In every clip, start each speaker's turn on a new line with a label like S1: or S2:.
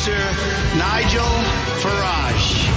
S1: Mr. Nigel Farage.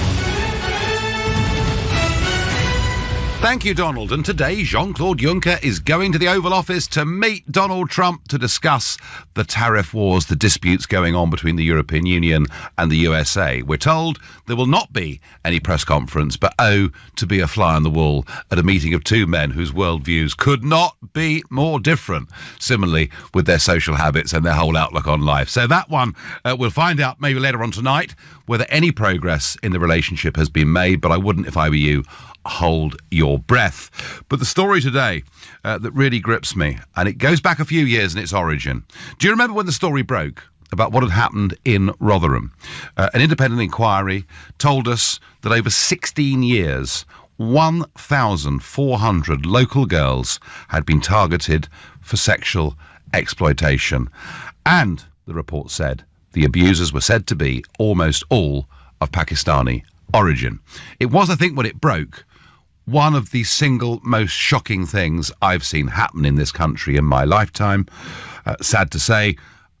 S2: Thank you, Donald. And today, Jean-Claude Juncker is going to the Oval Office to meet Donald Trump to discuss the tariff wars, the disputes going on between the European Union and the USA. We're told there will not be any press conference, but to be a fly on the wall at a meeting of two men whose worldviews could not be more different, similarly with their social habits and their whole outlook on life. So that one, we'll find out maybe later on tonight whether any progress in the relationship has been made, but I wouldn't, if I were you, hold your breath. But the story today that really grips me, and it goes back a few years in its origin. Do you remember when the story broke about what had happened in Rotherham? An independent inquiry told us that over 16 years, 1,400 local girls had been targeted for sexual exploitation. And, the report said, the abusers were said to be almost all of Pakistani origin. It was, I think, when it broke, one of the single most shocking things I've seen happen in this country in my lifetime. Sad to say,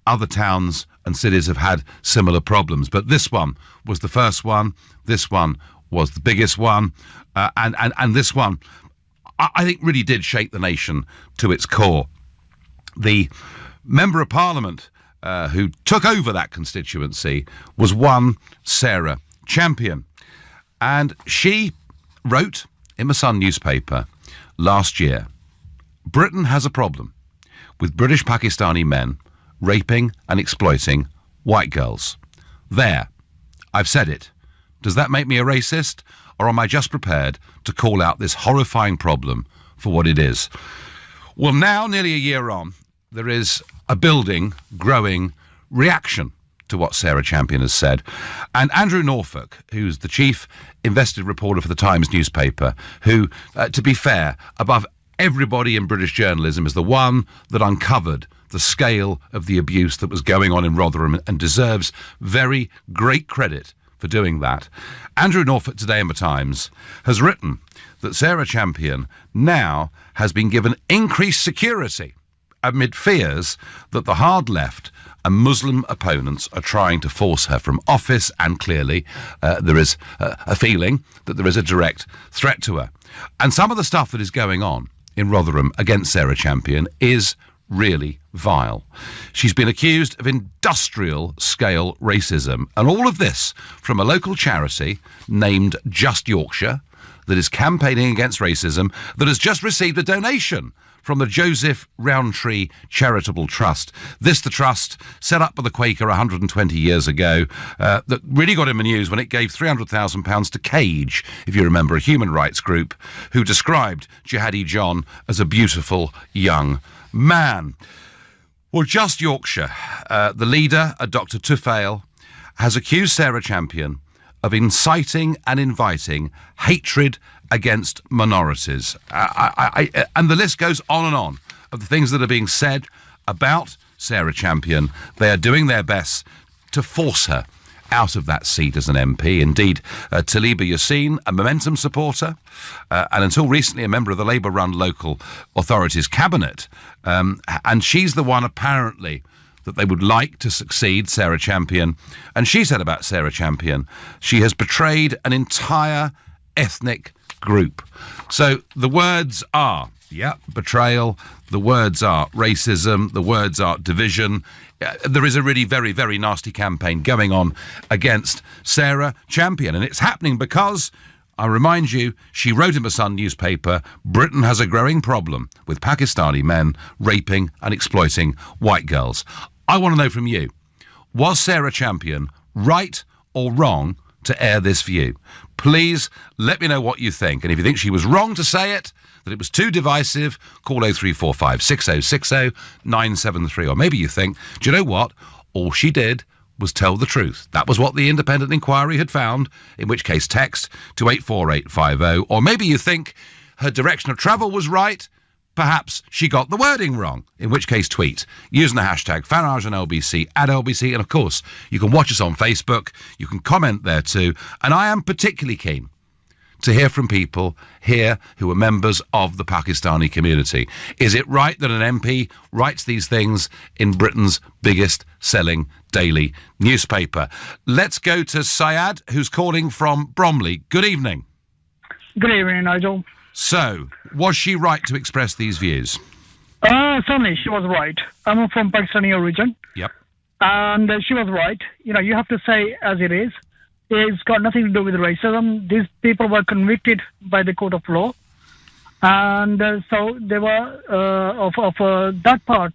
S2: other towns and cities have had similar problems, but this one was the first one. This one was the biggest one, and this one, I think, really did shake the nation to its core. The Member of Parliament who took over that constituency was one Sarah Champion, and she wrote in the Sun newspaper last year, Britain has a problem with British Pakistani men raping and exploiting white girls. There, I've said it. Does that make me a racist, or am I just prepared to call out this horrifying problem for what it is? Well, now, nearly a year on, there is a building, growing reaction to what Sarah Champion has said. And Andrew Norfolk, who's the chief investigative reporter for the Times newspaper, who, to be fair, above everybody in British journalism, is the one that uncovered the scale of the abuse that was going on in Rotherham and deserves very great credit for doing that. Andrew Norfolk today in the Times has written that Sarah Champion now has been given increased security amid fears that the hard left and Muslim opponents are trying to force her from office, and clearly there is a feeling that there is a direct threat to her. And some of the stuff that is going on in Rotherham against Sarah Champion is really vile. She's been accused of industrial-scale racism, and all of this from a local charity named Just Yorkshire that is campaigning against racism, that has just received a donation from the Joseph Rowntree Charitable Trust. This, the trust, set up by the Quaker 120 years ago, that really got in the news when it gave £300,000 to Cage, if you remember, a human rights group who described Jihadi John as a beautiful young man. Well, Just Yorkshire, the leader, Dr. Tufail, has accused Sarah Champion of inciting and inviting hatred against minorities. And the list goes on and on of the things that are being said about Sarah Champion. They are doing their best to force her out of that seat as an MP. Indeed, Taliba Yassin, a Momentum supporter, and until recently a member of the Labour-run local authorities cabinet, and she's the one apparently that they would like to succeed Sarah Champion. And she said about Sarah Champion, she has betrayed an entire ethnic group. So the words are, betrayal, the words are racism, the words are division. There is a really very, very nasty campaign going on against Sarah Champion, and it's happening because, I remind you, she wrote in the Sun newspaper, Britain has a growing problem with Pakistani men raping and exploiting white girls. I want to know from you, was Sarah Champion right or wrong to air this view? Please let me know what you think. And if you think she was wrong to say it, that it was too divisive, call 0345 6060 973. Or maybe you think, do you know what? All she did was tell the truth. That was what the independent inquiry had found, in which case text to 84850. Or maybe you think her direction of travel was right, perhaps she got the wording wrong, in which case tweet using the hashtag Farage and LBC at LBC. And of course, you can watch us on Facebook, you can comment there too. And I am particularly keen to hear from people here who are members of the Pakistani community. Is it right that an MP writes these things in Britain's biggest selling daily newspaper. Let's go to Syed, who's calling from Bromley. Good evening.
S3: Good evening, Nigel.
S2: So, was she right to express these views?
S3: Certainly, she was right. I'm from Pakistani origin.
S2: Yep.
S3: And she was right. You have to say as it is. It's got nothing to do with racism. These people were convicted by the court of law. And so they were of that part,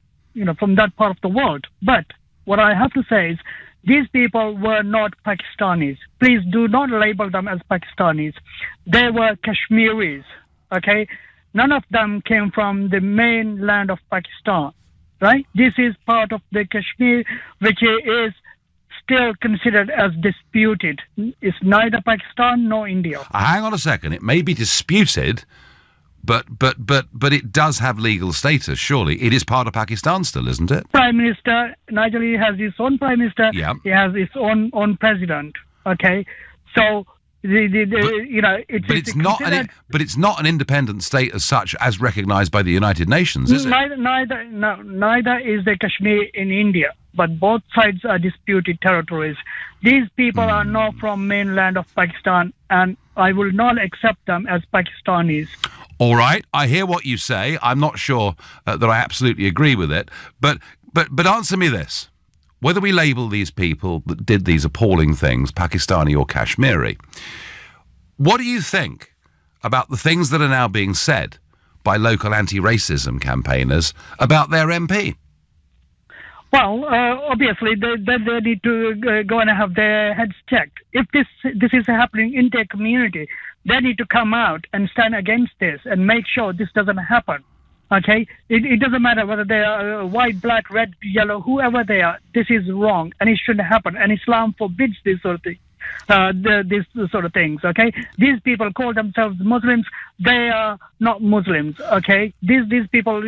S3: from that part of the world. But what I have to say is these people were not Pakistanis. Please do not label them as Pakistanis. They were Kashmiris, okay? None of them came from the mainland of Pakistan, right? This is part of the Kashmir, which is still considered as disputed. It's neither Pakistan nor India.
S2: Hang on a second. It may be disputed, but it does have legal status, surely. It is part of Pakistan still, isn't it?
S3: Prime Minister, Nigel, he has his own Prime Minister.
S2: Yeah.
S3: He has his own president, okay? So,
S2: it's not an independent state as such, as recognised by the United Nations, is it?
S3: Neither is the Kashmir in India, but both sides are disputed territories. These people are not from mainland of Pakistan, and I will not accept them as Pakistanis.
S2: All right, I hear what you say. I'm not sure that I absolutely agree with it, but answer me this. Whether we label these people that did these appalling things Pakistani or Kashmiri, what do you think about the things that are now being said by local anti-racism campaigners about their MP?
S3: Well, obviously, they need to go and have their heads checked. If this is happening in their community, they need to come out and stand against this and make sure this doesn't happen. Okay? It doesn't matter whether they are white, black, red, yellow, whoever they are. This is wrong, and it shouldn't happen. And Islam forbids this sort of thing. These sort of things, okay? These people call themselves Muslims. They are not Muslims, okay? These people...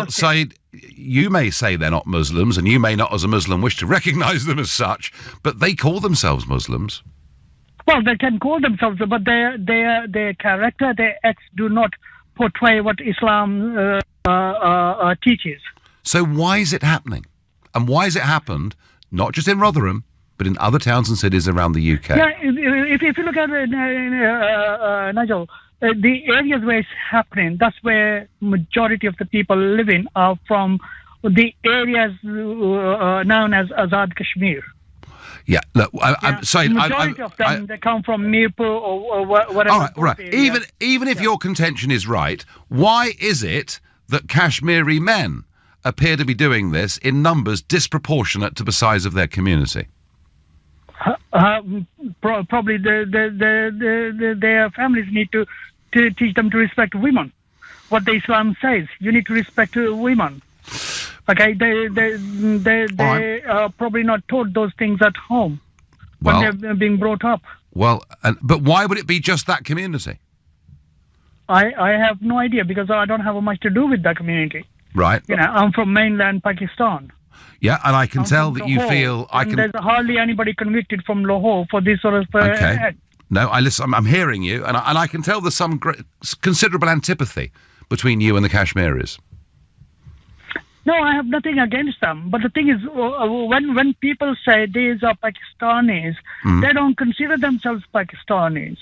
S2: Saeed, you may say they're not Muslims, and you may not, as a Muslim, wish to recognise them as such, but they call themselves Muslims.
S3: Well, they can call themselves, but their character, their acts do not portray what Islam teaches. So
S2: why is it happening? And why has it happened, not just in Rotherham, but in other towns and cities around the UK?
S3: Yeah, if you look at it, Nigel, the areas where it's happening, that's where majority of the people living are from the areas known as Azad Kashmir.
S2: Yeah, look, I'm sorry.
S3: Majority of them, they come from Mirpur or whatever.
S2: All right. Even if your contention is right, why is it that Kashmiri men appear to be doing this in numbers disproportionate to the size of their community?
S3: Probably their families need to teach them to respect women. What the Islam says, you need to respect women. Okay, they are probably not taught those things at home when they're being brought up.
S2: Well, but why would it be just that community?
S3: I have no idea, because I don't have much to do with that community.
S2: Right.
S3: I'm from mainland Pakistan.
S2: Yeah, and I can tell that you feel...
S3: There's hardly anybody convicted from Lahore for this sort of...
S2: Okay. No, I'm hearing you, and I can tell there's some considerable antipathy between you and the Kashmiris.
S3: No, I have nothing against them. But the thing is, when people say these are Pakistanis, they don't consider themselves Pakistanis.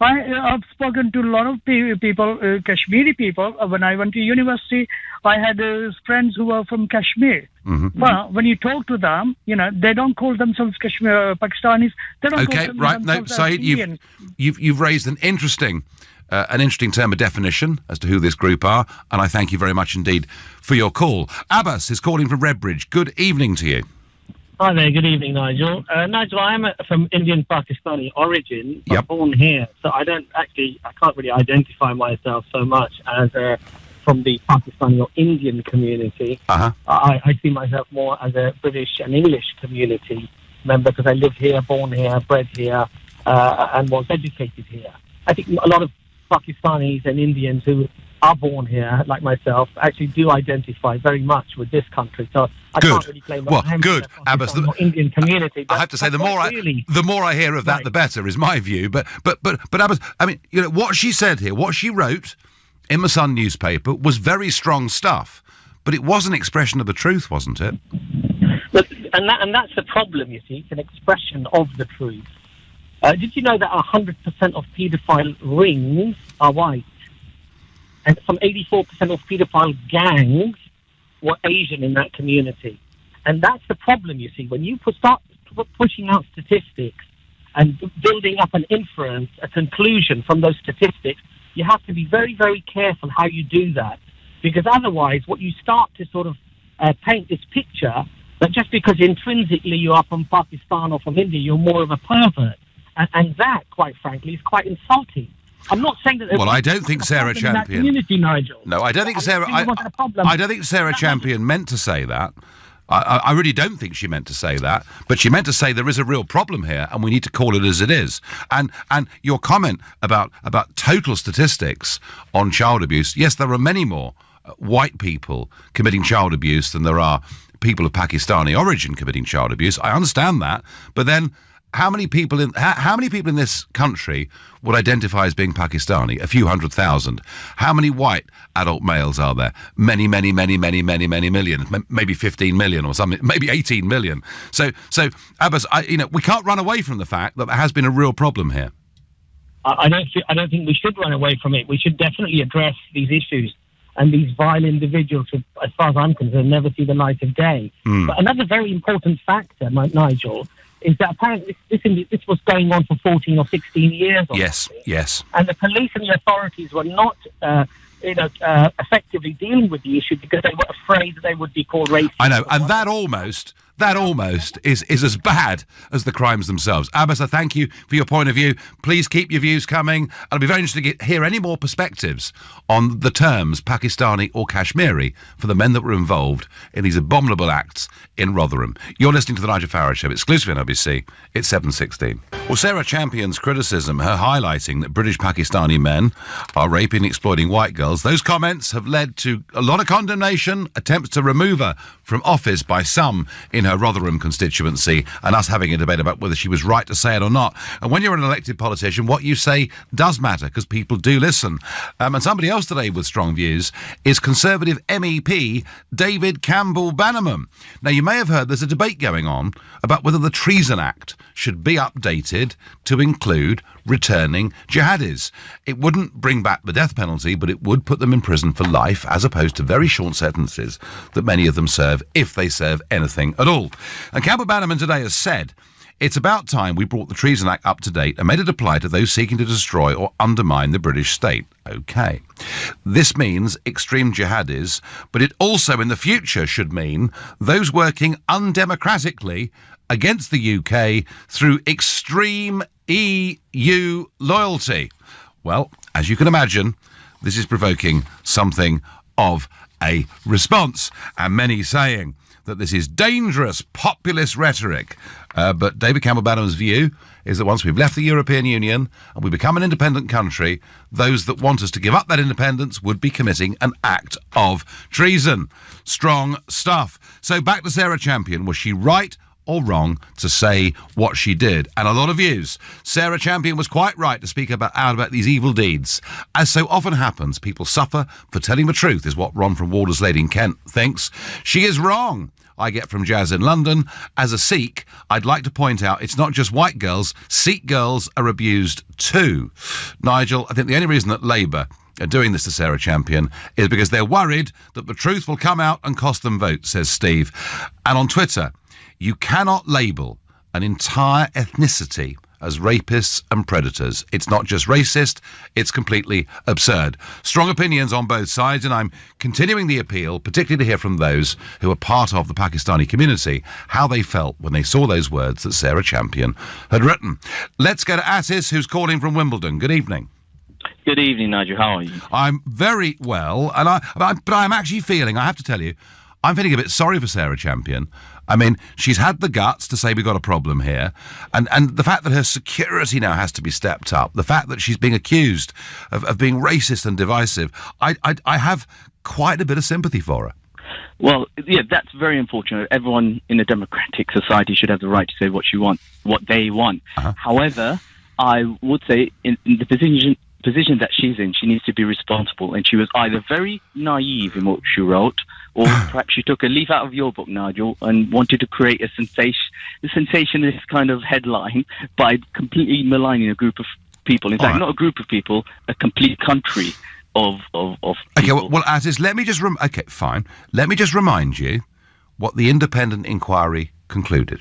S3: I've spoken to a lot of people, Kashmiri people. When I went to university, I had friends who were from Kashmir. Mm-hmm. Well, when you talk to them, they don't call themselves Pakistanis. They don't call themselves
S2: no, Saeed, you've raised an interesting term of definition as to who this group are, and I thank you very much indeed for your call. Abbas is calling from Redbridge. Good evening to you.
S4: Hi there, good evening, Nigel. Nigel, I am from Indian Pakistani origin, but born here, so I can't really identify myself so much as from the Pakistani or Indian community. I see myself more as a British and English community member, because I lived here, born here, bred here, and was educated here. I think a lot of Pakistanis and Indians who are born here, like myself, actually do identify very much with this country. So I can't really claim that I'm
S2: good, Abbas,
S4: the Indian community.
S2: I have to say, the more I hear of that, the better, is my view. But Abbas, I mean, what she said here, what she wrote in the Sun newspaper, was very strong stuff. but it was an expression of the truth, wasn't it?
S4: But, and that's the problem, you see. It's an expression of the truth. Did you know that 100% of paedophile rings are white? And some 84% of paedophile gangs were Asian in that community. And that's the problem, you see. When you start pushing out statistics and building up an inference, a conclusion from those statistics, you have to be very, very careful how you do that. Because otherwise, what you start to sort of paint this picture that just because intrinsically you are from Pakistan or from India, you're more of a pervert. And that, quite frankly, is quite insulting. I'm not saying that.
S2: Well, I don't think Sarah Champion.
S4: Community, Nigel.
S2: No, I don't think Sarah. I don't think Sarah Champion meant to say that. I really don't think she meant to say that. But she meant to say there is a real problem here, and we need to call it as it is. And your comment about total statistics on child abuse. Yes, there are many more white people committing child abuse than there are people of Pakistani origin committing child abuse. I understand that, but then. How many people in this country would identify as being Pakistani? A few 100,000. How many white adult males are there? Many million. Maybe 15 million or something. Maybe 18 million. So Abbas, we can't run away from the fact that there has been a real problem here.
S4: I don't think we should run away from it. We should definitely address these issues. And these vile individuals, as far as I'm concerned, never see the light of day. But another very important factor, Nigel, is that apparently this was going on for 14 or 16 years.
S2: Yes.
S4: And the police and the authorities were not, effectively dealing with the issue because they were afraid that they would be called racist.
S2: I know, and that almost is as bad as the crimes themselves. Abbas, I thank you for your point of view. Please keep your views coming. I'll be very interested to hear any more perspectives on the terms Pakistani or Kashmiri for the men that were involved in these abominable acts in Rotherham. You're listening to the Nigel Farage Show, exclusively on LBC. It's 7:16. Well, Sarah Champion's criticism, her highlighting that British Pakistani men are raping and exploiting white girls, those comments have led to a lot of condemnation, attempts to remove her from office by some in her Rotherham constituency, and us having a debate about whether she was right to say it or not. And when you're an elected politician, what you say does matter, because people do listen. And somebody else today with strong views is Conservative MEP David Campbell-Bannerman. Now, you may have heard there's a debate going on about whether the Treason Act should be updated to include returning jihadis. It wouldn't bring back the death penalty, but it would put them in prison for life, as opposed to very short sentences that many of them serve, if they serve anything at all. And Campbell-Bannerman today has said, it's about time we brought the Treason Act up to date and made it apply to those seeking to destroy or undermine the British state. OK. This means extreme jihadis, but it also in the future should mean those working undemocratically against the UK through extreme EU loyalty. Well, as you can imagine, this is provoking something of a response, and many saying that this is dangerous populist rhetoric. But David Campbell-Bannerman's view is that once we've left the European Union and we become an independent country, those that want us to give up that independence would be committing an act of treason. Strong stuff. So back to Sarah Champion. Was she right or wrong to say what she did? And a lot of views. Sarah Champion was quite right to speak out about these evil deeds. As so often happens, people suffer for telling the truth, is what Ron from Walderslade in Kent thinks. She is wrong. I get from Jazz in London. As a Sikh, I'd like to point out it's not just white girls. Sikh girls are abused too. Nigel, I think the only reason that Labour are doing this to Sarah Champion is because they're worried that the truth will come out and cost them votes, says Steve. And on Twitter, you cannot label an entire ethnicity as rapists and predators. It's not just racist, it's completely absurd. Strong opinions on both sides, and I'm continuing the appeal, particularly to hear from those who are part of the Pakistani community, how they felt when they saw those words that Sarah Champion had written. Let's go to Atis, who's calling from Wimbledon. Good evening.
S5: Good evening, Nigel. How are you?
S2: I'm very well, but I'm actually feeling, I have to tell you, I'm feeling a bit sorry for Sarah Champion. I mean, she's had the guts to say we've got a problem here, and the fact that her security now has to be stepped up, the fact that she's being accused of being racist and divisive, I have quite a bit of sympathy for her.
S5: Well, yeah, that's very unfortunate. Everyone in a democratic society should have the right to say what they want. Uh-huh. However, I would say in the position that she's in, she needs to be responsible. And she was either very naive in what she wrote, or perhaps she took a leaf out of your book, Nigel, and wanted to create a sensationalist kind of headline by completely maligning a group of people. In fact, not a group of people, a complete country of people.
S2: Okay, well, Aziz, let me just remind you what the independent inquiry concluded.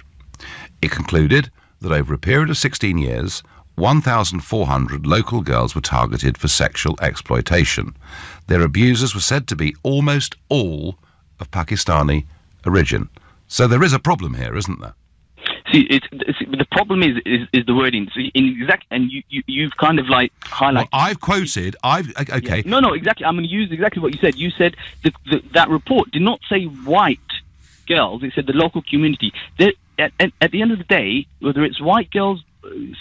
S2: It concluded that over a period of 16 years, 1,400 local girls were targeted for sexual exploitation. Their abusers were said to be almost all of Pakistani origin. So there is a problem here, isn't there?
S5: See, the problem is the wording. See, you've kind of like highlighted.
S2: Well, okay.
S5: Yeah. No, exactly. I'm going to use exactly what you said. You said that report did not say white girls. It said the local community. At the end of the day, whether it's white girls,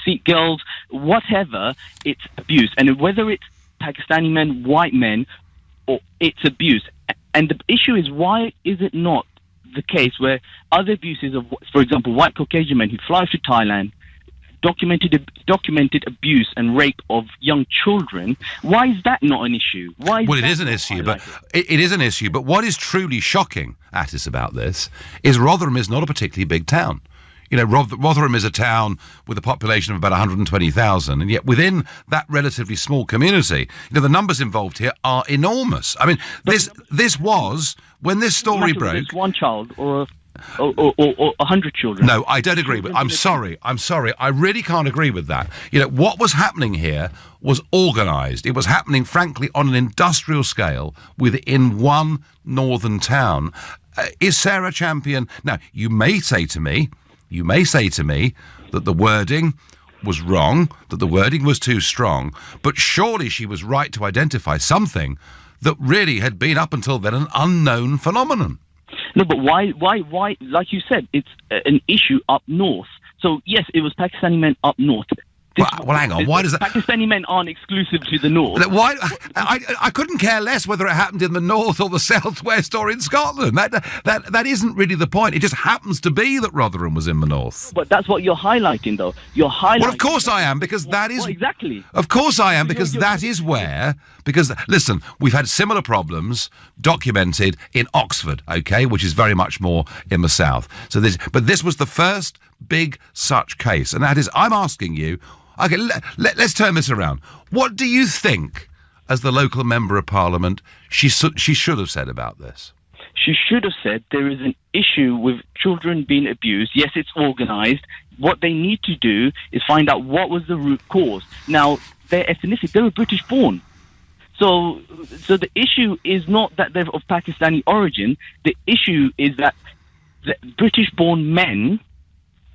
S5: Sikh girls, whatever, it's abuse. And whether it's Pakistani men, white men, or it's abuse. And the issue is, why is it not the case where other abuses of, for example, white Caucasian men who fly to Thailand, documented abuse and rape of young children, why is that not an issue?
S2: It is an issue, but it is an issue. But what is truly shocking, Atis, about this is Rotherham is not a particularly big town. You know, Rotherham is a town with a population of about 120,000, and yet within that relatively small community, the numbers involved here are enormous. I mean, this was, when this story broke...
S5: It's one child or 100 children.
S2: No, I don't agree with... I'm sorry. I really can't agree with that. What was happening here was organised. It was happening, frankly, on an industrial scale within one northern town. Is Sarah Champion... Now, you may say to me that the wording was wrong, that the wording was too strong, but surely she was right to identify something that really had been up until then an unknown phenomenon.
S5: No, but why, like you said, it's an issue up north. So, yes, it was Pakistani men up north.
S2: Well, hang on. Why does that...
S5: Pakistani men aren't exclusive to the north.
S2: Why? I couldn't care less whether it happened in the north or the southwest or in Scotland. That isn't really the point. It just happens to be that Rotherham was in the north.
S5: But that's what you're highlighting, though. You're highlighting...
S2: Well, of course I am, because that is...
S5: Well, exactly.
S2: Of course I am, because that is where... Because, listen, we've had similar problems documented in Oxford, OK, which is very much more in the south. But this was the first big such case. And that is, I'm asking you... OK, let's turn this around. What do you think, as the local member of parliament, she should have said about this?
S5: She should have said there is an issue with children being abused. Yes, it's organised. What they need to do is find out what was the root cause. Now, their ethnicity, they were British born. So the issue is not that they're of Pakistani origin. The issue is that the British born men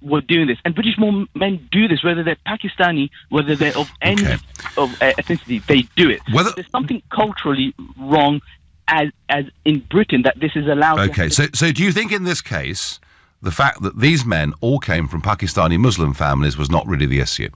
S5: were doing this, and British men do this, whether they're Pakistani, whether they're of any ethnicity, they do it. There's something culturally wrong, as in Britain, that this is allowed.
S2: Okay, so do you think in this case the fact that these men all came from Pakistani Muslim families was not really the issue?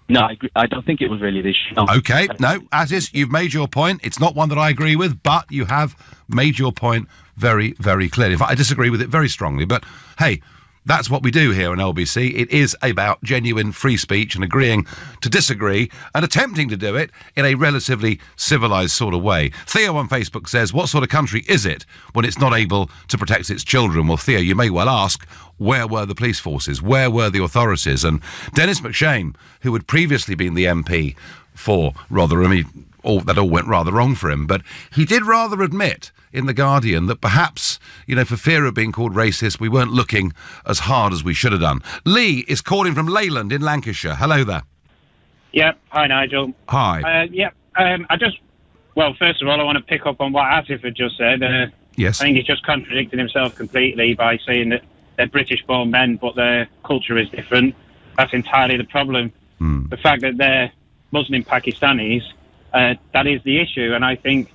S5: No, I don't think it was really the issue. No.
S2: Okay, no, Aziz, you've made your point. It's not one that I agree with, but you have made your point very, very clearly. In fact, I disagree with it very strongly, but hey, that's what we do here on LBC. It is about genuine free speech and agreeing to disagree and attempting to do it in a relatively civilised sort of way. Theo on Facebook says, what sort of country is it when it's not able to protect its children? Well, Theo, you may well ask, where were the police forces? Where were the authorities? And Dennis McShane, who had previously been the MP for Rotherham, that all went rather wrong for him, but he did rather admit in The Guardian that perhaps, for fear of being called racist, we weren't looking as hard as we should have done. Lee is calling from Leyland in Lancashire. Hello there.
S6: Yeah. Hi, Nigel.
S2: Hi.
S6: First of all, I want to pick up on what Asif had just said.
S2: Yes.
S6: I think he's just contradicting himself completely by saying that they're British-born men, but their culture is different. That's entirely the problem. The fact that they're Muslim Pakistanis, that is the issue, and I think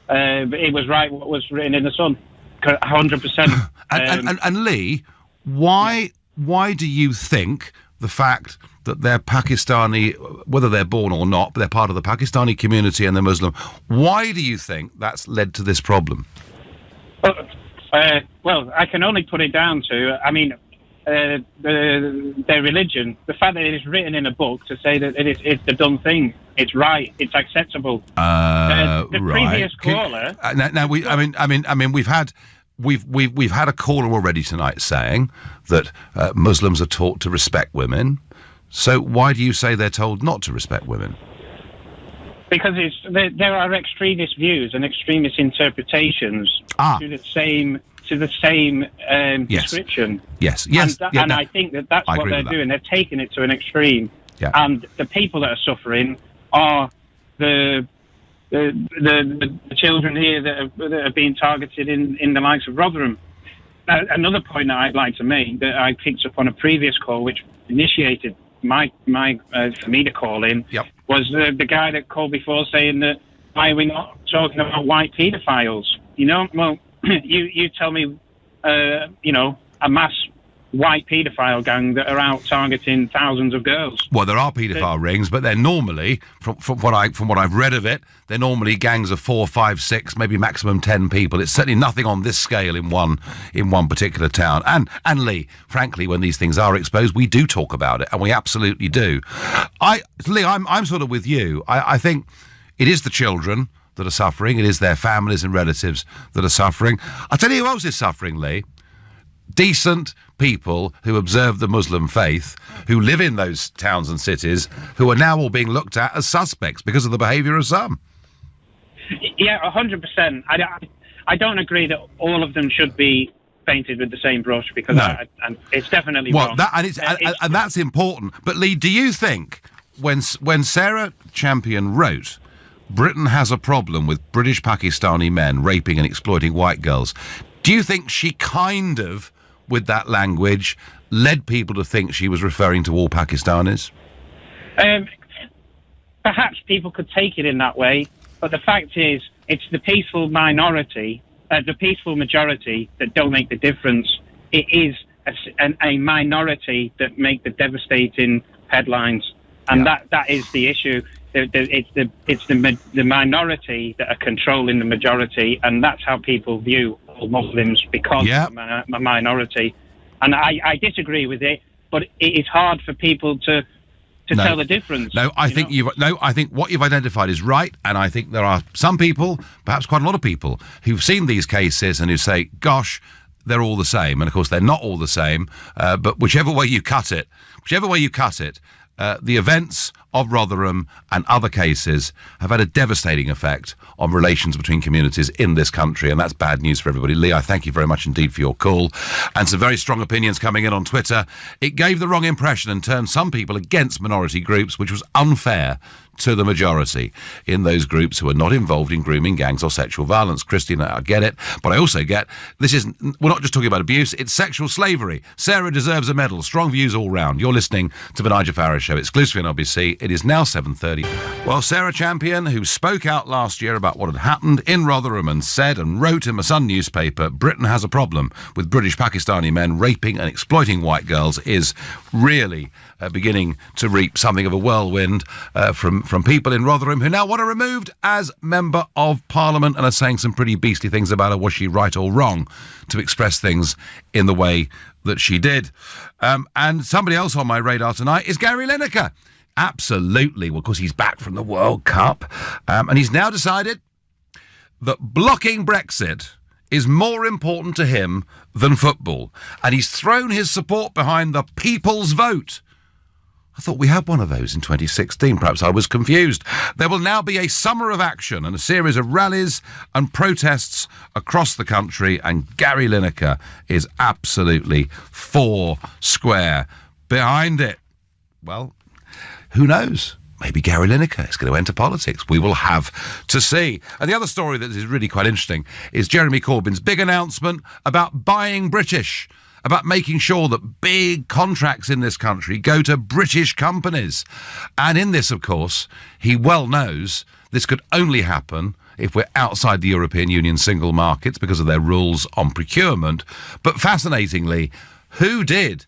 S6: it was right what was written in the Sun, 100%.
S2: And Lee, why do you think the fact that they're Pakistani, whether they're born or not, but they're part of the Pakistani community and they're Muslim, why do you think that's led to this problem?
S6: Well, I can only put it down to, their religion. The fact that it is written in a book to say that it's the done thing. It's right. It's acceptable. The previous caller.
S2: We've had a caller already tonight saying that Muslims are taught to respect women. So why do you say they're told not to respect women?
S6: Because there are extremist views and extremist interpretations to the same description.
S2: Yes.
S6: And I think that's what they're doing. They're taking it to an extreme.
S2: Yeah.
S6: And the people that are suffering are the children here that are being targeted in the likes of Rotherham. Another point that I'd like to make that I picked up on a previous call, which initiated for me to call in, was the guy that called before saying that why are we not talking about white paedophiles? Well, you tell me, a mass white paedophile gang that are out targeting thousands of girls.
S2: Well, there are paedophile rings, but they're normally, from what I've read of it, they're normally gangs of 4, 5, 6, maybe maximum 10 people. It's certainly nothing on this scale in one particular town. And Lee, frankly, when these things are exposed, we do talk about it, and we absolutely do. Lee, I'm sort of with you. I think it is the children that are suffering. It is their families and relatives that are suffering. I'll tell you who else is suffering, Lee. Decent people who observe the Muslim faith, who live in those towns and cities, who are now all being looked at as suspects because of the behaviour of some.
S6: Yeah, 100%. I don't agree that all of them should be painted with the same brush, because it's definitely wrong.
S2: And that's important. But Lee, do you think when Sarah Champion wrote, Britain has a problem with British Pakistani men raping and exploiting white girls, do you think she kind of, with that language, led people to think she was referring to all Pakistanis?
S6: Perhaps people could take it in that way, but the fact is, it's the peaceful majority that don't make the difference. It is a minority that make the devastating headlines, and that is the issue. It's the minority that are controlling the majority, and that's how people view all Muslims, because of a minority. And I disagree with it, but it is hard for people to tell the difference.
S2: I think what you've identified is right, and I think there are some people, perhaps quite a lot of people, who've seen these cases and who say, gosh, they're all the same. And of course they're not all the same, but whichever way you cut it, the events of Rotherham and other cases have had a devastating effect on relations between communities in this country, and that's bad news for everybody. Lee, I thank you very much indeed for your call, and some very strong opinions coming in on Twitter. It gave the wrong impression and turned some people against minority groups, which was unfair to the majority in those groups who are not involved in grooming gangs or sexual violence. Christine, I get it, but I also get we're not just talking about abuse, it's sexual slavery. Sarah deserves a medal. Strong views all round. You're listening to the Nigel Farage Show, exclusively on LBC. It is now 7:30. Well, Sarah Champion, who spoke out last year about what had happened in Rotherham and said and wrote in the Sun newspaper, Britain has a problem with British Pakistani men raping and exploiting white girls, is really beginning to reap something of a whirlwind from people in Rotherham who now want her removed as Member of Parliament and are saying some pretty beastly things about her. Was she right or wrong to express things in the way that she did? And somebody else on my radar tonight is Gary Lineker. Absolutely. Well, of course, he's back from the World Cup. And he's now decided that blocking Brexit is more important to him than football. And he's thrown his support behind the people's vote. I thought we had one of those in 2016. Perhaps I was confused. There will now be a summer of action and a series of rallies and protests across the country, and Gary Lineker is absolutely four square behind it. Well, who knows? Maybe Gary Lineker is going to enter politics. We will have to see. And the other story that is really quite interesting is Jeremy Corbyn's big announcement about buying British, about making sure that big contracts in this country go to British companies. And in this, of course, he well knows this could only happen if we're outside the European Union single markets because of their rules on procurement. But fascinatingly, who did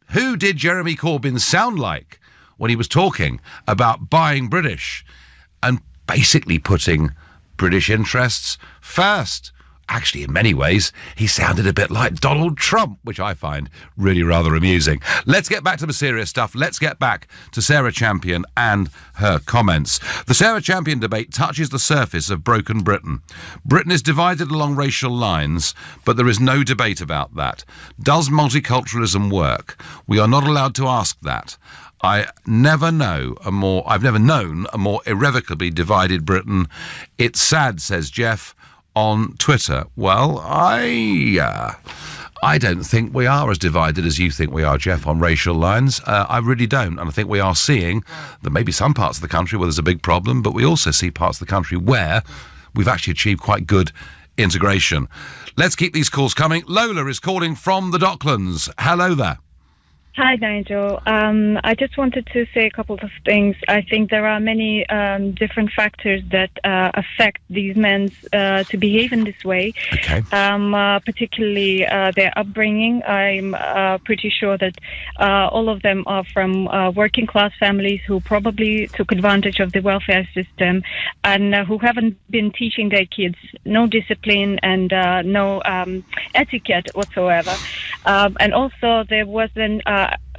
S2: Jeremy Corbyn sound like when he was talking about buying British and basically putting British interests first? actually, in many ways, he sounded a bit like Donald Trump, which I find really rather amusing. Let's get back to the serious stuff. Let's get back to Sarah Champion and her comments. The Sarah Champion debate touches the surface of broken Britain. Britain is divided along racial lines, but there is no debate about that. Does multiculturalism work? We are not allowed to ask that. I've never known a more irrevocably divided Britain. It's sad, says Jeff on Twitter. Well, I don't think we are as divided as you think we are, Jeff, on racial lines. I really don't. And I think we are seeing that maybe some parts of the country where there's a big problem, but we also see parts of the country where we've actually achieved quite good integration. Let's keep these calls coming. Lola is calling from the Docklands. Hello there.
S7: Hi, Nigel. I just wanted to say a couple of things. I think there are many different factors that affect these men to behave in this way,
S2: Okay.
S7: particularly their upbringing. I'm pretty sure that all of them are from working class families who probably took advantage of the welfare system and who haven't been teaching their kids no discipline and no etiquette whatsoever. And also there wasn't...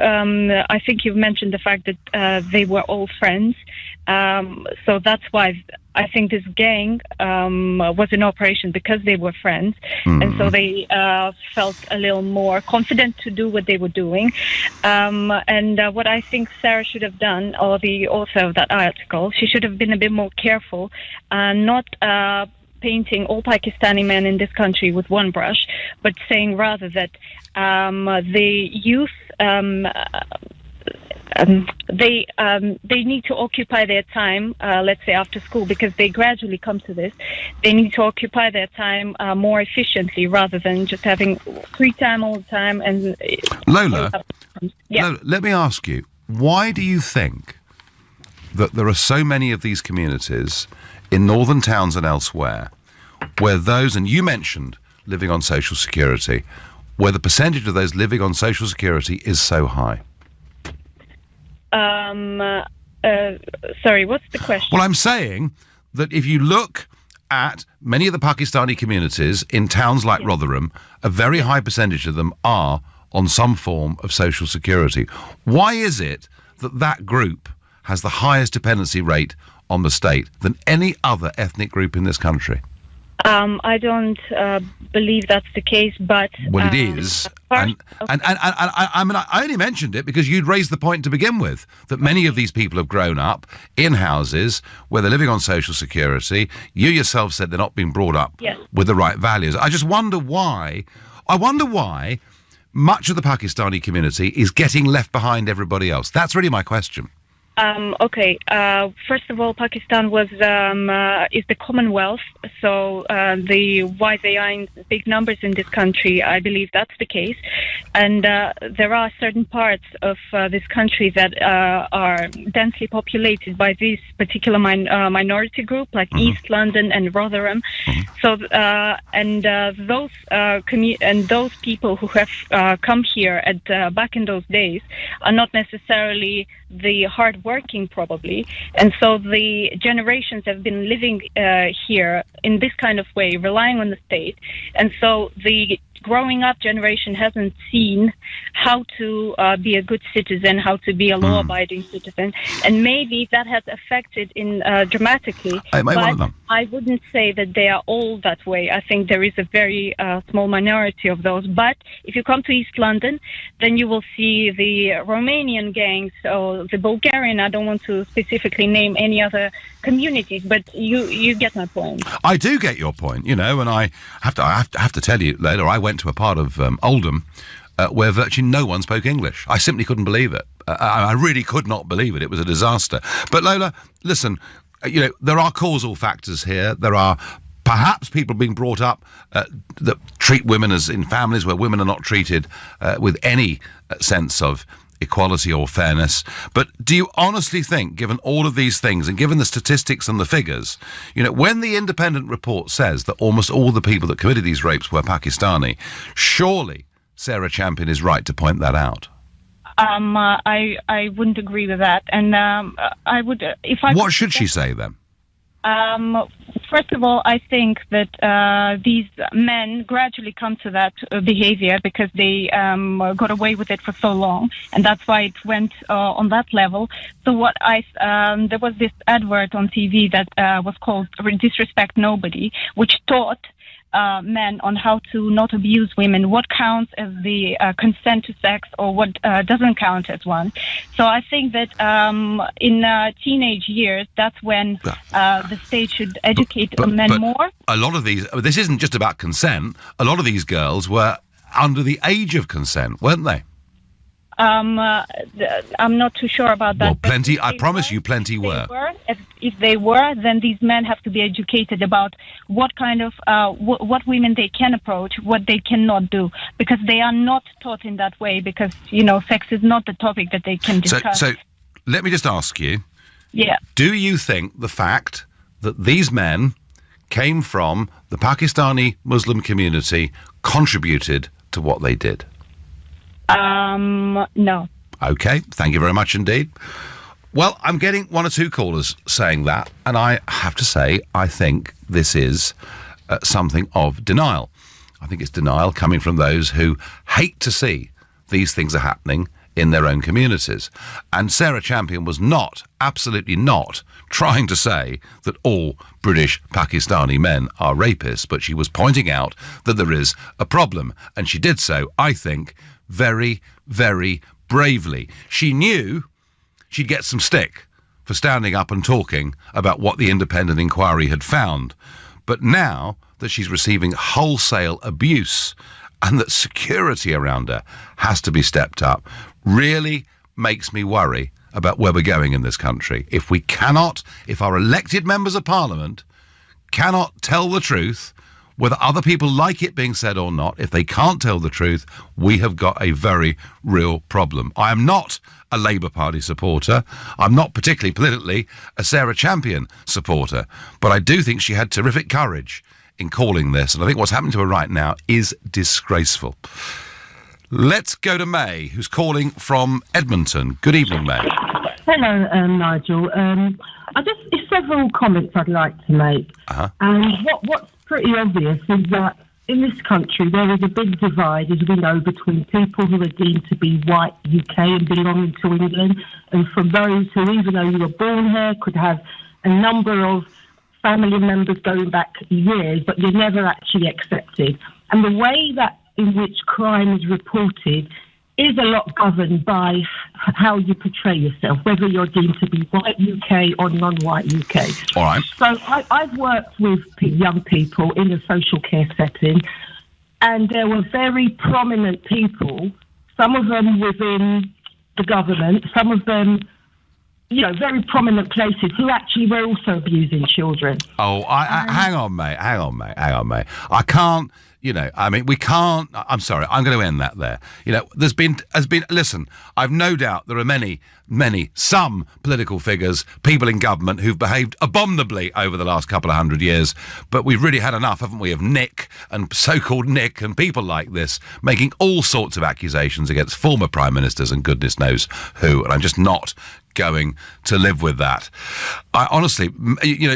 S7: I think you've mentioned the fact that they were all friends. So that's why I think this gang was in operation because they were friends. And so they felt a little more confident to do what they were doing. And what I think Sarah should have done, or the author of that article, she should have been a bit more careful and not painting all Pakistani men in this country with one brush, but saying rather that the youth they need to occupy their time, let's say after school, because they gradually come to this. They need to occupy their time more efficiently rather than just having free time all the time. And
S2: Lola,
S7: yeah.
S2: Lola, let me ask you, why do you think that there are so many of these communities in northern towns and elsewhere where those, and you mentioned living on social security, where the percentage of those living on social security is so high?
S7: Sorry, what's the question?
S2: Well, I'm saying that if you look at many of the Pakistani communities in towns like Rotherham, a very high percentage of them are on some form of social security. Why is it that that group has the highest dependency rate on the state than any other ethnic group in this country?
S7: I don't believe that's the case, but...
S2: Well, it is. And I mean, I only mentioned it because you'd raised the point to begin with, that many of these people have grown up in houses where they're living on social security. You yourself said they're not being brought up with the right values. I just wonder why... much of the Pakistani community is getting left behind everybody else. That's really my question.
S7: Okay. First of all, Pakistan is the Commonwealth, so why they are in big numbers in this country, I believe that's the case. And there are certain parts of this country that are densely populated by this particular minority group, like East London and Rotherham. So those people who have come here at back in those days are not necessarily the hard-working, probably, and so the generations have been living here in this kind of way, relying on the state, and so the growing up generation hasn't seen how to be a good citizen, how to be a law-abiding citizen, and maybe that has affected dramatically. But I wouldn't say that they are all that way. I think there is a very small minority of those. But if you come to East London, then you will see the Romanian gangs or the Bulgarian. I don't want to specifically name any other communities, but you get my point.
S2: I do get your point, and I have to tell you, Lola, I went to a part of Oldham where virtually no one spoke English. I simply couldn't believe it. I really could not believe it. It was a disaster. But Lola, listen, there are causal factors here. There are perhaps people being brought up that treat women as in families where women are not treated with any sense of equality or fairness. But do you honestly think, given all of these things and given the statistics and the figures, when the independent report says that almost all the people that committed these rapes were Pakistani, surely Sarah Champion is right to point that out?
S7: I wouldn't agree with that, and I would if I.
S2: What should she say then?
S7: First of all, I think that these men gradually come to that behavior because they got away with it for so long, and that's why it went on that level. So there was this advert on TV that was called "Disrespect Nobody," which taught men on how to not abuse women, what counts as the consent to sex or what doesn't count as one. So I think that in teenage years, that's when the state should educate men more.
S2: A lot of this isn't just about consent. A lot of these girls were under the age of consent, weren't they?
S7: I'm not too sure about that.
S2: Well, plenty. I promise you, plenty were.
S7: If they were, then these men have to be educated about what kind of what women they can approach, what they cannot do, because they are not taught in that way. Because sex is not the topic that they can discuss.
S2: So let me just ask you.
S7: Yeah.
S2: Do you think the fact that these men came from the Pakistani Muslim community contributed to what they did?
S7: No.
S2: Okay, thank you very much indeed. Well, I'm getting one or two callers saying that, and I have to say, I think this is something of denial. I think it's denial coming from those who hate to see these things are happening in their own communities. And Sarah Champion was not, absolutely not, trying to say that all British Pakistani men are rapists, but she was pointing out that there is a problem, and she did so, I think, very, very bravely. She knew she'd get some stick for standing up and talking about what the independent inquiry had found. But now that she's receiving wholesale abuse and that security around her has to be stepped up, really makes me worry about where we're going in this country. If our elected members of parliament cannot tell the truth, whether other people like it being said or not, if they can't tell the truth, we have got a very real problem. I am not a Labour Party supporter. I'm not particularly politically a Sarah Champion supporter. But I do think she had terrific courage in calling this. And I think what's happening to her right now is disgraceful. Let's go to May, who's calling from Edmonton. Good evening, May.
S8: Hello, Nigel. It's several comments I'd like to make.
S2: Uh-huh.
S8: And what's pretty obvious is that in this country there is a big divide, as we know, between people who are deemed to be white UK and belonging to England, and from those who, even though you were born here, could have a number of family members going back years, but you're never actually accepted. And the way that in which crime is reported is a lot governed by how you portray yourself, whether you're deemed to be white UK or non-white UK.
S2: All right.
S8: So I've worked with young people in a social care setting, and there were very prominent people, some of them within the government, some of them, very prominent places, who actually were also abusing children.
S2: Oh, hang on, mate. I can't... we can't... I'm sorry, I'm going to end that there. Listen, I've no doubt there are some political figures, people in government who've behaved abominably over the last couple of 100 years, but we've really had enough, haven't we, of Nick and so-called Nick and people like this making all sorts of accusations against former prime ministers and goodness knows who, and I'm just not going to live with that. I honestly,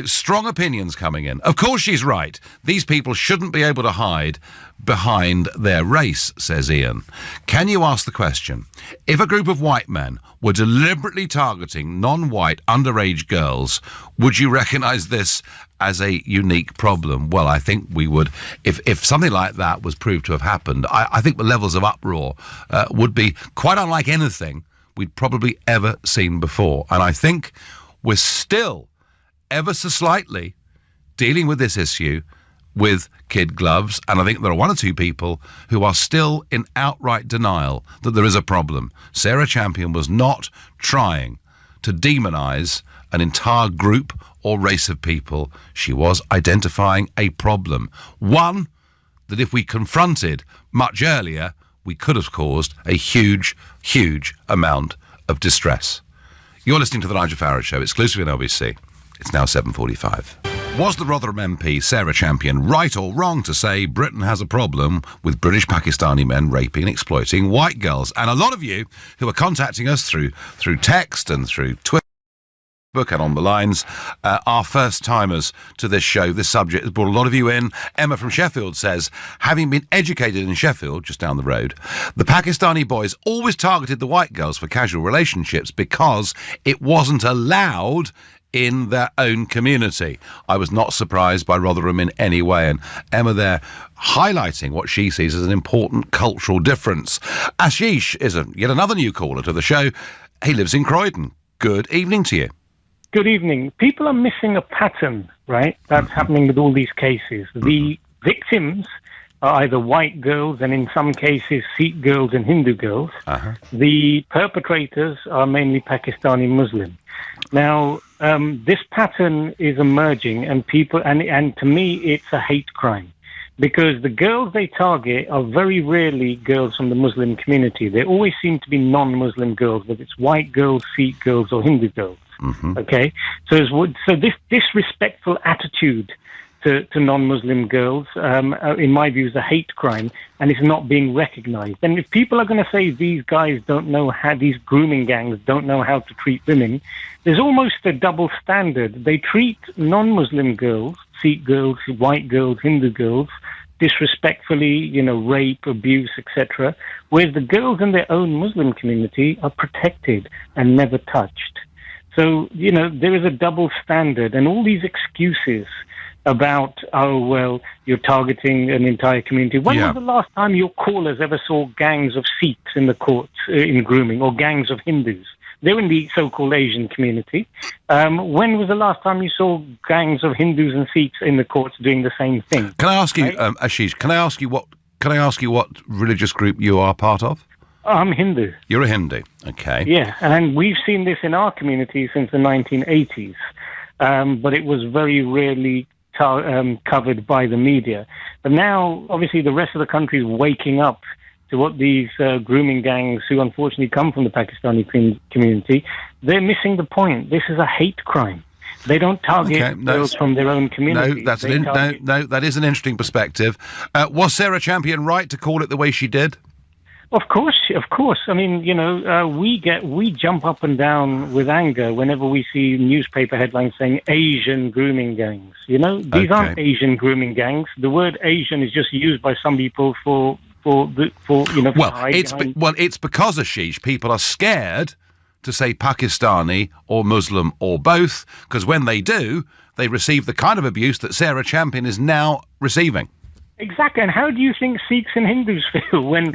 S2: strong opinions coming in. Of course she's right. These people shouldn't be able to hide behind their race, says Ian. Can you ask the question, if a group of white men were deliberately targeting non-white underage girls, would you recognise this as a unique problem? Well, I think we would. If something like that was proved to have happened, I think the levels of uproar would be quite unlike anything we'd probably ever seen before. And I think we're still, ever so slightly, dealing with this issue with kid gloves. And I think there are one or two people who are still in outright denial that there is a problem. Sarah Champion was not trying to demonise an entire group or race of people. She was identifying a problem. One that if we confronted much earlier, we could have caused a huge, huge amount of distress. You're listening to The Nigel Farage Show, exclusively on LBC. It's now 7:45. Was the Rotherham MP, Sarah Champion, right or wrong to say Britain has a problem with British Pakistani men raping and exploiting white girls? And a lot of you who are contacting us through text and through Twitter Facebook and on the lines are first-timers to this show. This subject has brought a lot of you in. Emma from Sheffield says, having been educated in Sheffield, just down the road, the Pakistani boys always targeted the white girls for casual relationships because it wasn't allowed in their own community. I was not surprised by Rotherham in any way. And Emma there highlighting what she sees as an important cultural difference. Ashish is yet another new caller to the show. He lives in Croydon. Good evening to you.
S9: Good evening. People are missing a pattern, right? That's happening with all these cases. The victims are either white girls and in some cases Sikh girls and Hindu girls. The perpetrators are mainly Pakistani Muslim. Now, this pattern is emerging, and people, and to me, it's a hate crime, because the girls they target are very rarely girls from the Muslim community. They always seem to be non-Muslim girls, whether it's white girls, Sikh girls, or Hindu girls. Okay, so this disrespectful attitude to non-Muslim girls, in my view, is a hate crime, and it's not being recognized. And if people are going to say these guys don't know how, these grooming gangs don't know how to treat women, there's almost a double standard. They treat non-Muslim girls, Sikh girls, white girls, Hindu girls, disrespectfully, rape, abuse, etc., whereas the girls in their own Muslim community are protected and never touched. So, there is a double standard, and all these excuses about, you're targeting an entire community. When was the last time your callers ever saw gangs of Sikhs in the courts in grooming, or gangs of Hindus? They're in the so-called Asian community. When was the last time you saw gangs of Hindus and Sikhs in the courts doing the same thing?
S2: Can I ask you, Ashish? Can I ask you what religious group you are part of?
S9: I'm Hindu.
S2: You're a Hindu, okay?
S9: Yeah, and we've seen this in our community since the 1980s, but it was very rarely covered by the media. But now, obviously, the rest of the country is waking up to what these grooming gangs, who unfortunately come from the Pakistani community, they're missing the point. This is a hate crime. They don't target girls from their own community.
S2: No, that is an interesting perspective. Was Sarah Champion right to call it the way she did?
S9: Of course. I mean, we jump up and down with anger whenever we see newspaper headlines saying Asian grooming gangs. These aren't Asian grooming gangs. The word Asian is just used by some people
S2: it's because, Ashish, people are scared to say Pakistani or Muslim or both, because when they do, they receive the kind of abuse that Sarah Champion is now receiving.
S9: Exactly, and how do you think Sikhs and Hindus feel when...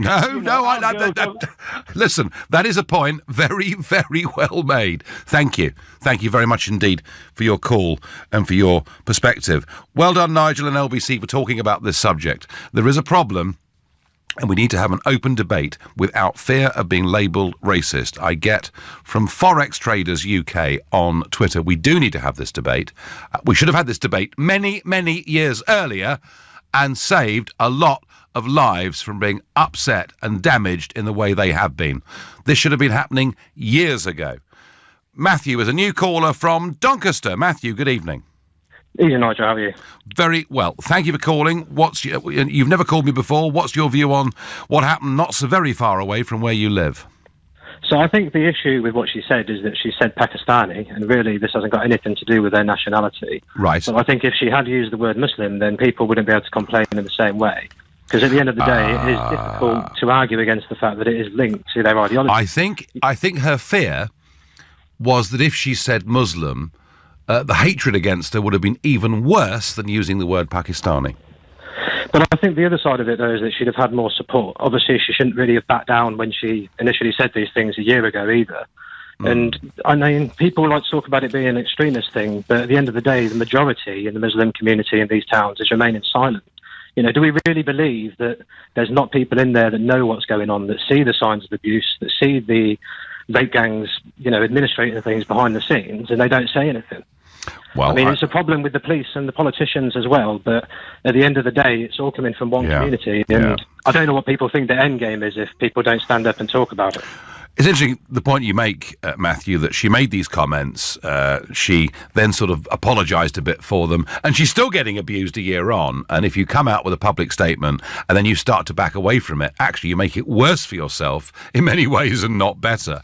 S2: Listen, that is a point very, very well made. Thank you. Thank you very much indeed for your call and for your perspective. Well done, Nigel and LBC, for talking about this subject. There is a problem, and we need to have an open debate without fear of being labelled racist. I get from Forex Traders UK on Twitter, we do need to have this debate. We should have had this debate many, many years earlier, and saved a lot of lives from being upset and damaged in the way they have been. This should have been happening years ago. Matthew is a new caller from Doncaster. Matthew, good evening.
S10: Evening, Nigel. How are you?
S2: Very well. Thank you for calling. You've never called me before. What's your view on what happened not so very far away from where you live?
S10: So I think the issue with what she said is that she said Pakistani, and really this hasn't got anything to do with their nationality.
S2: Right.
S10: So I think if she had used the word Muslim, then people wouldn't be able to complain in the same way. Because at the end of the day, it is difficult to argue against the fact that it is linked to their ideology.
S2: I think her fear was that if she said Muslim, the hatred against her would have been even worse than using the word Pakistani.
S10: But I think the other side of it, though, is that she'd have had more support. Obviously, she shouldn't really have backed down when she initially said these things a year ago either. And, I mean, people like to talk about it being an extremist thing, but at the end of the day, the majority in the Muslim community in these towns is remaining silent. Do we really believe that there's not people in there that know what's going on, that see the signs of abuse, that see the rape gangs, administrating things behind the scenes, and they don't say anything? Well, it's a problem with the police and the politicians as well, but at the end of the day, it's all coming from one community, and I don't know what people think the end game is if people don't stand up and talk about it.
S2: It's interesting, the point you make, Matthew, that she made these comments, she then sort of apologised a bit for them, and she's still getting abused a year on. And if you come out with a public statement and then you start to back away from it, actually you make it worse for yourself in many ways and not better.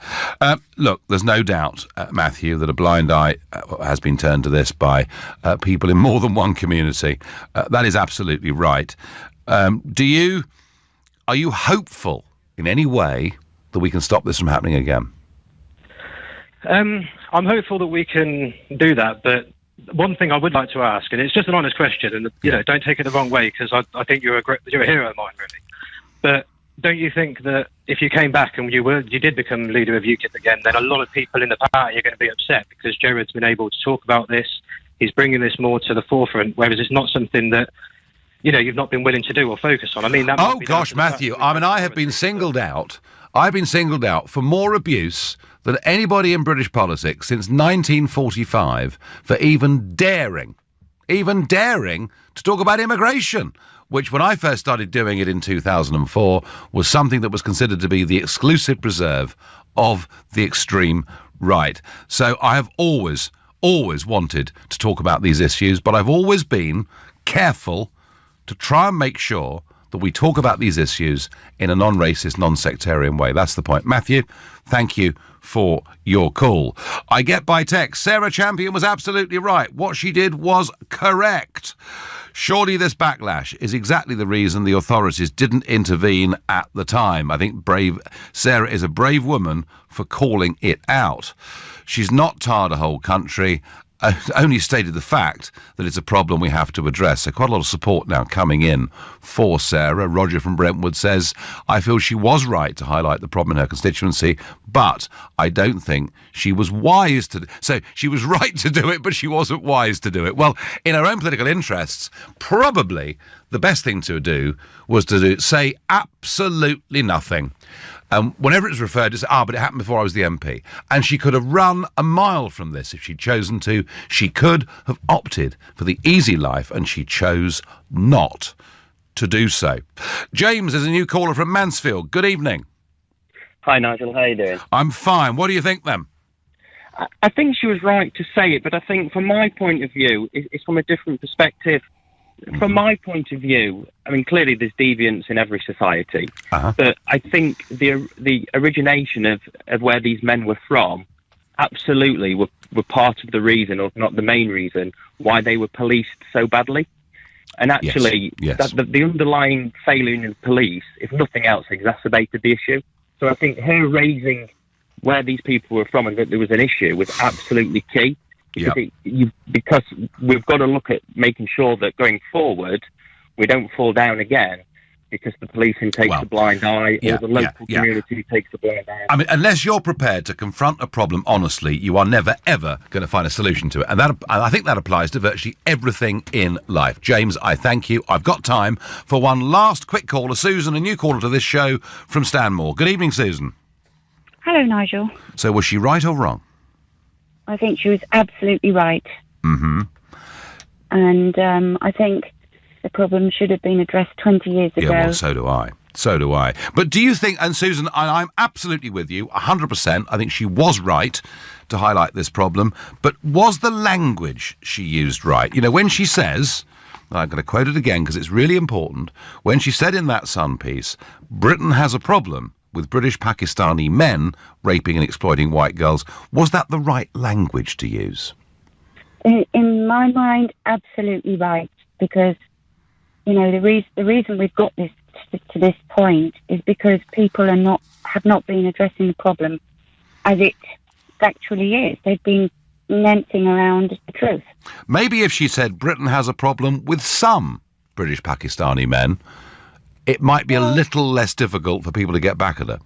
S2: Look, there's no doubt, Matthew, that a blind eye has been turned to this by people in more than one community. That is absolutely right. Are you hopeful in any way that we can stop this from happening again?
S10: I'm hopeful that we can do that, but one thing I would like to ask, and it's just an honest question, and don't take it the wrong way, because I think you're a hero of mine, really. But don't you think that if you came back and you did become leader of UKIP again, then a lot of people in the party are going to be upset because Jared's been able to talk about this, he's bringing this more to the forefront, whereas it's not something that you've not been willing to do or focus on. I mean, that. Oh
S2: gosh, Matthew! I mean, I have been singled out. I've been singled out for more abuse than anybody in British politics since 1945 for even daring to talk about immigration, which when I first started doing it in 2004 was something that was considered to be the exclusive preserve of the extreme right. So I have always wanted to talk about these issues, but I've always been careful to try and make sure that we talk about these issues in a non-racist, non-sectarian way. That's the point. Matthew, thank you for your call. I get by text, Sarah Champion was absolutely right. What she did was correct. Surely this backlash is exactly the reason the authorities didn't intervene at the time. I think Sarah is a brave woman for calling it out. She's not tarred a whole country, only stated the fact that it's a problem we have to address. So quite a lot of support now coming in for Sarah. Roger from Brentwood says, I feel she was right to highlight the problem in her constituency, but I don't think she was wise to... So she was right to do it, but she wasn't wise to do it. Well, in her own political interests, probably the best thing to do was to say absolutely nothing. Whenever it's referred to, but it happened before I was the MP. And she could have run a mile from this if she'd chosen to. She could have opted for the easy life, and she chose not to do so. James is a new caller from Mansfield. Good evening.
S11: Hi, Nigel. How are you doing?
S2: I'm fine. What do you think, then?
S11: I think she was right to say it, but I think from my point of view, it's from a different perspective. From my point of view, I mean, clearly there's deviance in every society, but I think the origination of where these men were from absolutely were part of the reason, or not the main reason, why they were policed so badly. And actually,
S2: yes.
S11: The underlying failure in the police, if nothing else, exacerbated the issue. So I think her raising where these people were from and that there was an issue was absolutely key. Because we've got to look at making sure that going forward we don't fall down again because the policing takes a blind eye or the local community takes a blind eye.
S2: I mean, unless you're prepared to confront a problem honestly, you are never, ever going to find a solution to it. And I think that applies to virtually everything in life. James, I thank you. I've got time for one last quick caller. Susan, a new caller to this show from Stanmore. Good evening, Susan.
S12: Hello, Nigel.
S2: So was she right or wrong?
S12: I think she was absolutely right.
S2: Mm-hmm.
S12: And I think the problem should have been addressed 20 years ago.
S2: Yeah, well, so do I. So do I. But do you think, and Susan, I'm absolutely with you, 100%, I think she was right to highlight this problem, but was the language she used right? You know, when she says, I'm going to quote it again because it's really important, when she said in that Sun piece, Britain has a problem with British Pakistani men raping and exploiting white girls, was that the right language to use?
S12: In my mind, absolutely right, because, you know, the reason we've got this to this point is because people have not been addressing the problem as it actually is. They've been dancing around the truth.
S2: Maybe if she said Britain has a problem with some British Pakistani men, it might be a little less difficult for people to get back at her.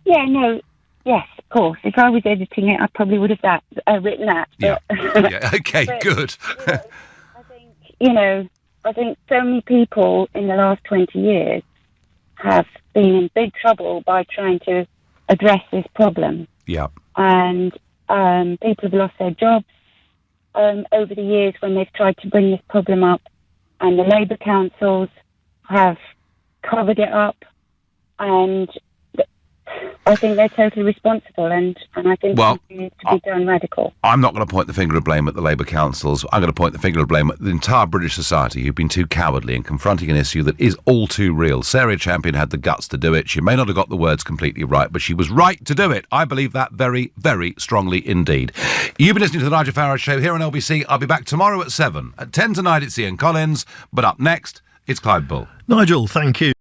S12: Yeah, no, yes, of course. If I was editing it, I probably would have written that.
S2: Yeah, okay, but, good.
S12: I think so many people in the last 20 years have been in big trouble by trying to address this problem.
S2: Yeah.
S12: And people have lost their jobs over the years when they've tried to bring this problem up, and the Labour councils have covered it up, and I think they're totally responsible, and I think something needs to be done radical.
S2: I'm not going to point the finger of blame at the Labour councils. I'm going to point the finger of blame at the entire British society who've been too cowardly in confronting an issue that is all too real. Sarah Champion had the guts to do it. She may not have got the words completely right, but she was right to do it. I believe that very, very strongly indeed. You've been listening to the Nigel Farage Show here on LBC. I'll be back tomorrow at 7. At 10 tonight, it's Ian Collins. But up next, it's Clive Bull.
S13: Nigel, thank you.